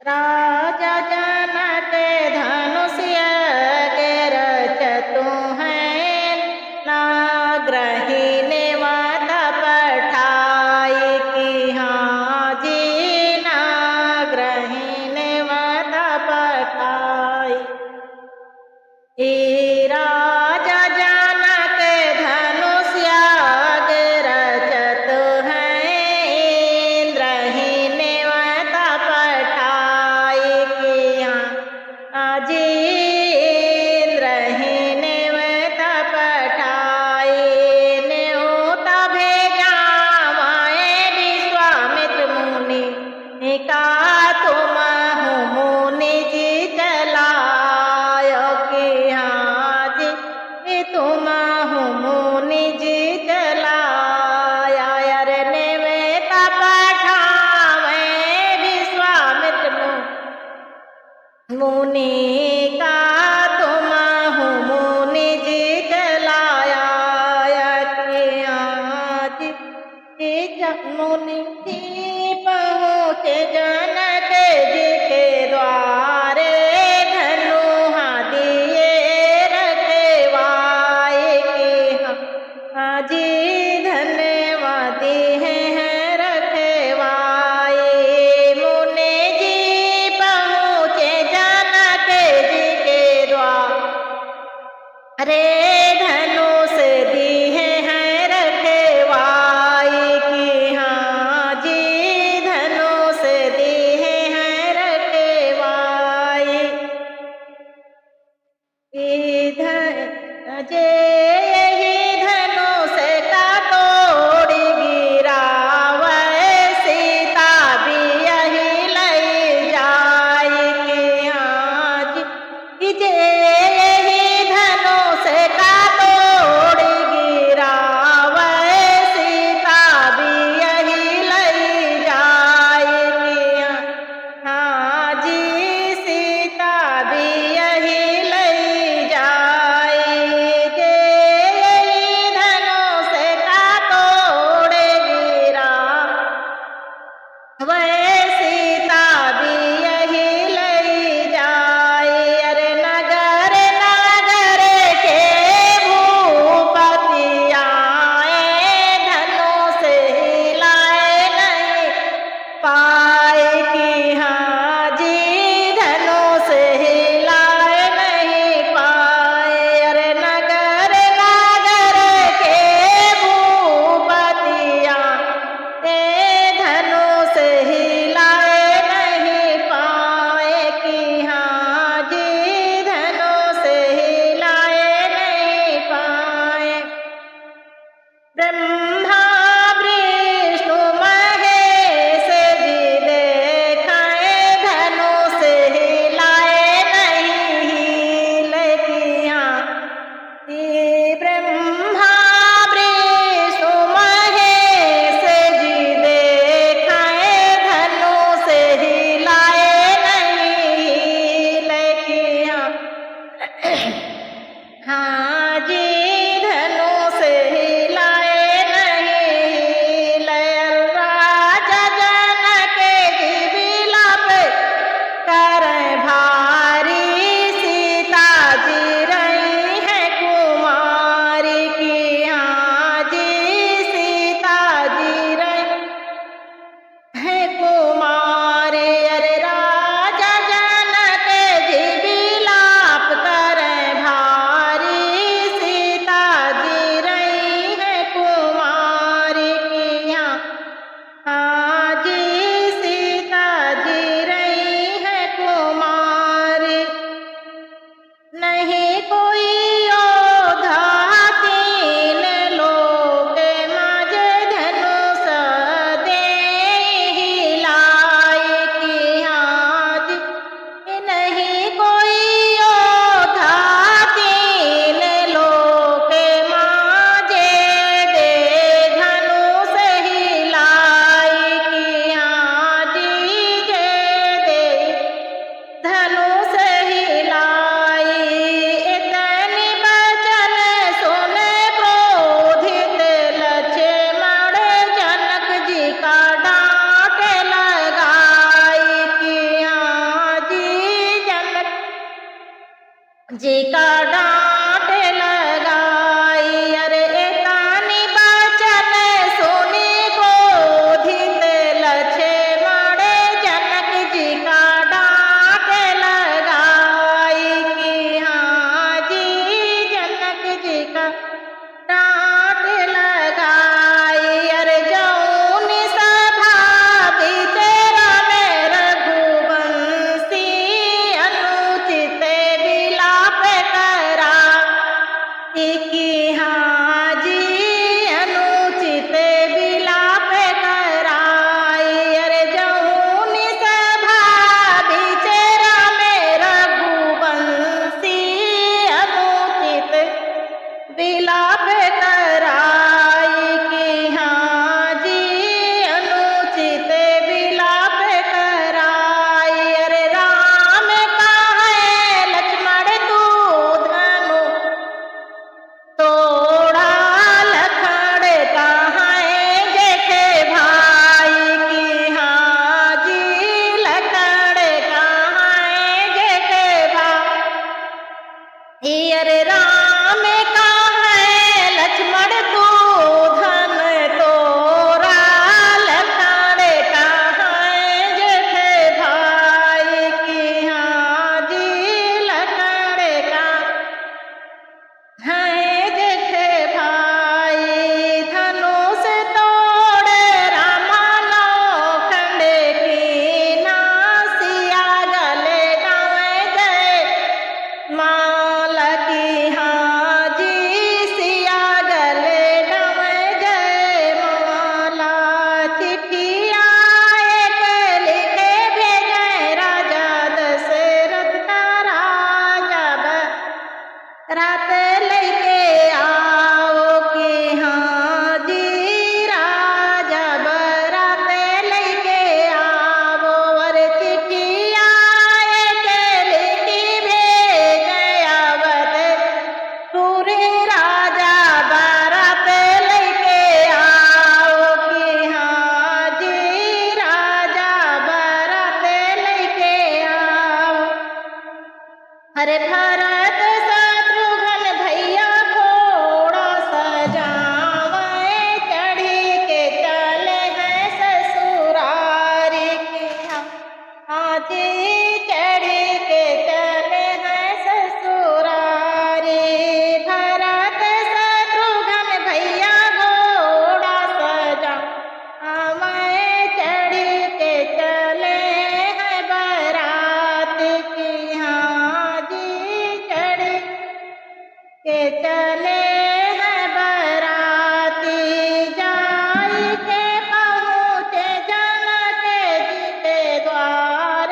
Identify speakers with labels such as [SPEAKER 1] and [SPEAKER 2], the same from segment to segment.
[SPEAKER 1] राजा जनक धनुष्य के रचतु हैं, नाग्रही ने माता पठाई की हाँ जी, नाग्रही ने माता पठाई। हे राजा जनक धनुष्य के रचतु हैं, इंद्रहीन ने माता पठाई की हाँ जी, इंद्रहीन ने माता पठाई। न्योता भेजा माए विश्वामित्र मुनि का, तुम हो मुनि जी चलायो की हाँ जी, तुम हो मुनि जी चलाया। अरे नेवता पठावे विश्वामित्र मुनि का, तुम हो मुनि जी चलाया कि हाँ जी, मुनि जी पहुँचे जनक जी के द्वारे, धनुहा दिए रखवाए कि हाँ जी, धन्यवादी हैं रखवाए। मुनि जी पहुँचे जनक जी का डांट लगाई। अरे एकानी बचन सुनी क्रोधित लक्ष्मण जनक जी का डांट लगाई कि हाँ जी जनक जी का डांट लगाई। अरे जौन सभा विचरा में रघुवंशी अनुचित विलाप करा कि हाँ जी अनुचित विलाप कराई। अरे जौन सभा विचरा में रघुवंशी अनुचित विलाप कराई कि हाँ जी अनुचित विलाप कराई। अरे राम कहे लक्ष्मण तू धनु तोड़ा, लखन कहे जेठे भाई कि हाँ जी लखन कहे जेठे भाई। अरे राम कहे लक्ष्मण तू धन तोरा, लखन कहे जेठे भाई कि हाँ जी लखन कहे जेठे भाई। धनुष तोड़ रामा नौखंड कीना, सिया गले गाँव जय माला की हाँ जी सिया गले गाँव जय माला। चिट्ठिया एक लिखे भेजे राजा दशरथ का राजा रात लेके आओ कि हाँ जी राजा बरात लेके आओ। और चिट्ठिया एक लिखी भेजे आवत पूरे राजा बारात लेके आओ कि हाँ जी राजा बारात लेके आओ। अरे भरत शत्रुघ्न भैया घोड़ा सजावे, चढ़ी के चले हैं ससुरारी की हाँ जी चढ़ी के चले हैं ससुरारी। भरत शत्रुघ्न भैया घोड़ा सजावे, चढ़ी के चले हैं बारात की हाँ जी चढ़ी के चले हैं बाराती। जाई के पहुँचे जनक जी के द्वार,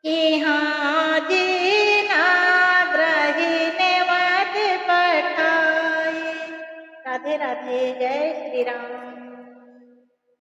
[SPEAKER 1] कि हाँ जी नाग्रही ने वध पठाई। राधे राधे, जय श्री राम।